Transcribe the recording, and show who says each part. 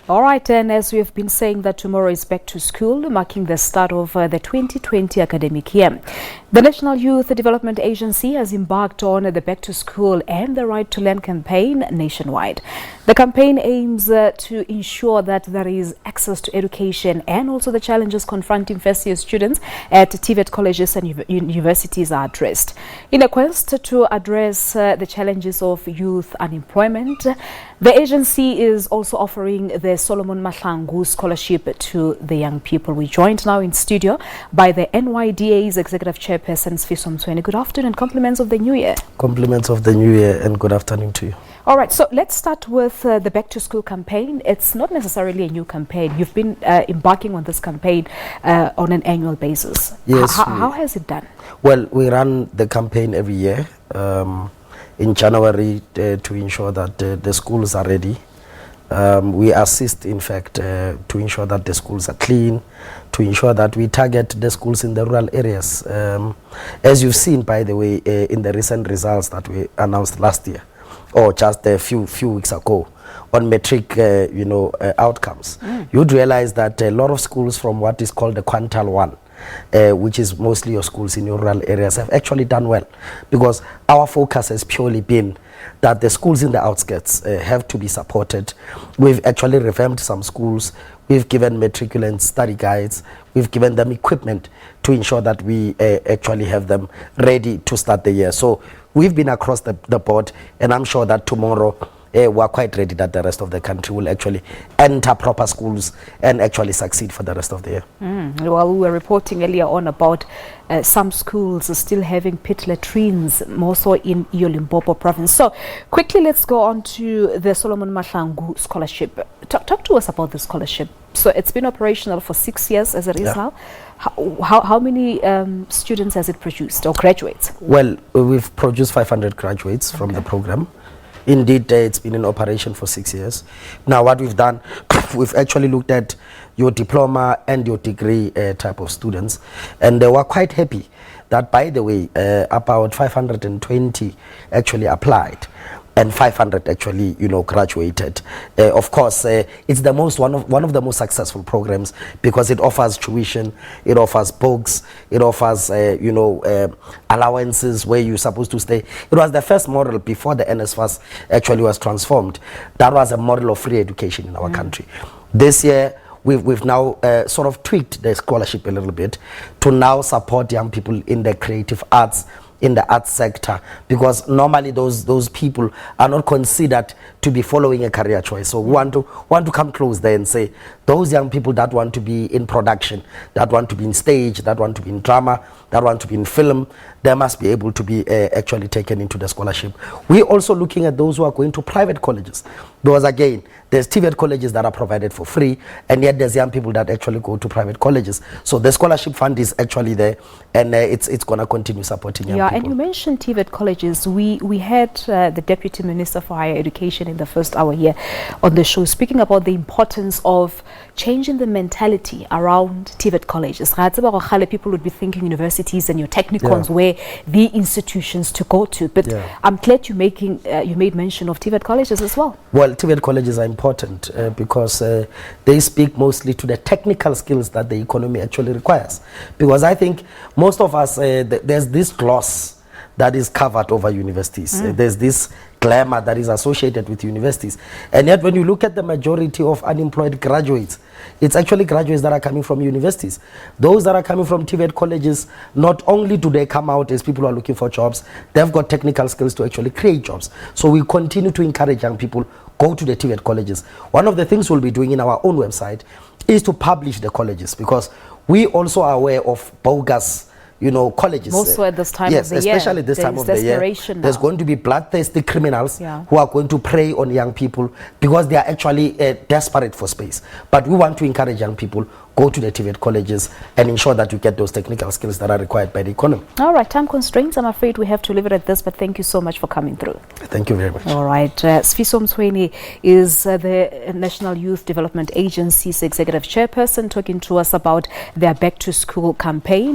Speaker 1: All right, and as we have been saying that tomorrow is back to school, marking the start of the 2020 academic year. The National Youth Development Agency has embarked on the Back to School and the Right to Learn campaign nationwide. The campaign aims to ensure that there is access to education and also the challenges confronting first-year students at TVET Colleges and Universities are addressed. In a quest to address the challenges of youth unemployment, the agency is also offering the Solomon Mahlangu scholarship to the young people. We're joined now in studio by the NYDA's Executive Chairperson, Sifiso Mtsweni. Good afternoon, compliments of the new year. Compliments
Speaker 2: of the new year and good afternoon to you.
Speaker 1: All right, so let's start with the Back to School campaign. It's not necessarily a new campaign. You've been embarking on this campaign on an annual basis.
Speaker 2: Yes.
Speaker 1: How has it done?
Speaker 2: Well, we run the campaign every year in January to ensure that the schools are ready. We assist, in fact, to ensure that the schools are clean, to ensure that we target the schools in the rural areas. As you've seen, by the way, in the recent results that we announced last year, or just a few weeks ago, on metric outcomes, you'd realize that a lot of schools from what is called the quintile 1, which is mostly your schools in your rural areas, have actually done well, because our focus has purely been that the schools in the outskirts have to be supported. We've actually revamped some schools. We've given matriculants study guides. We've given them equipment to ensure that we actually have them ready to start the year. So we've been across the board, and I'm sure that tomorrow we're quite ready that the rest of the country will actually enter proper schools and actually succeed for the rest of the year.
Speaker 1: Well, we were reporting earlier on about some schools still having pit latrines, more so in Limpopo province. So quickly, let's go on to the Solomon Mahlangu scholarship. Talk to us about the scholarship. So it's been operational for 6 years as it is now. How many students has it produced, or graduates?
Speaker 2: Well, we've produced 500 graduates from the program. Indeed, it's been in operation for 6 years. Now, what we've done, we've actually looked at your diploma and your degree type of students, and they were quite happy that, by the way, about 520 actually applied, and 500 actually, graduated. Of course, it's the one of the most successful programs, because it offers tuition, it offers books, it offers allowances where you're supposed to stay. It was the first model before the NSFAS actually was transformed. That was a model of free education in our country. This year, we've now sort of tweaked the scholarship a little bit to now support young people in the creative arts, in the arts sector, because normally those people are not considered to be following a career choice. So we want to come close there and say, those young people that want to be in production, that want to be in stage, that want to be in drama, that want to be in film, they must be able to be actually taken into the scholarship. We're also looking at those who are going to private colleges, because again, there's TVET colleges that are provided for free, and yet there's young people that actually go to private colleges. So the scholarship fund is actually there, and it's going to continue supporting young people.
Speaker 1: And you mentioned TVET colleges. We had the Deputy Minister for Higher Education in the first hour here on the show, speaking about the importance of changing the mentality around TVET colleges. People would be thinking universities and your technicons were the institutions to go to, but I'm glad you made mention of TVET colleges as well.
Speaker 2: Well, TVET colleges are important because they speak mostly to the technical skills that the economy actually requires. Because I think most of us, there's this gloss that is covered over universities. There's this glamour that is associated with universities. And yet when you look at the majority of unemployed graduates, it's actually graduates that are coming from universities. Those that are coming from TVET colleges, not only do they come out as people who are looking for jobs, they've got technical skills to actually create jobs. So we continue to encourage young people, go to the TVET colleges. One of the things we'll be doing in our own website is to publish the colleges, because we also are aware of bogus colleges.
Speaker 1: Most so at this time of the year.
Speaker 2: Yes, especially this time of the year. There's going to be bloodthirsty criminals who are going to prey on young people because they are actually desperate for space. But we want to encourage young people, go to the TVET colleges and ensure that you get those technical skills that are required by the economy.
Speaker 1: All right, time constraints. I'm afraid we have to leave it at this, but thank you so much for coming through.
Speaker 2: Thank you very much.
Speaker 1: All right. Sifiso Mtsweni is the National Youth Development Agency's Executive Chairperson, talking to us about their Back to School campaign.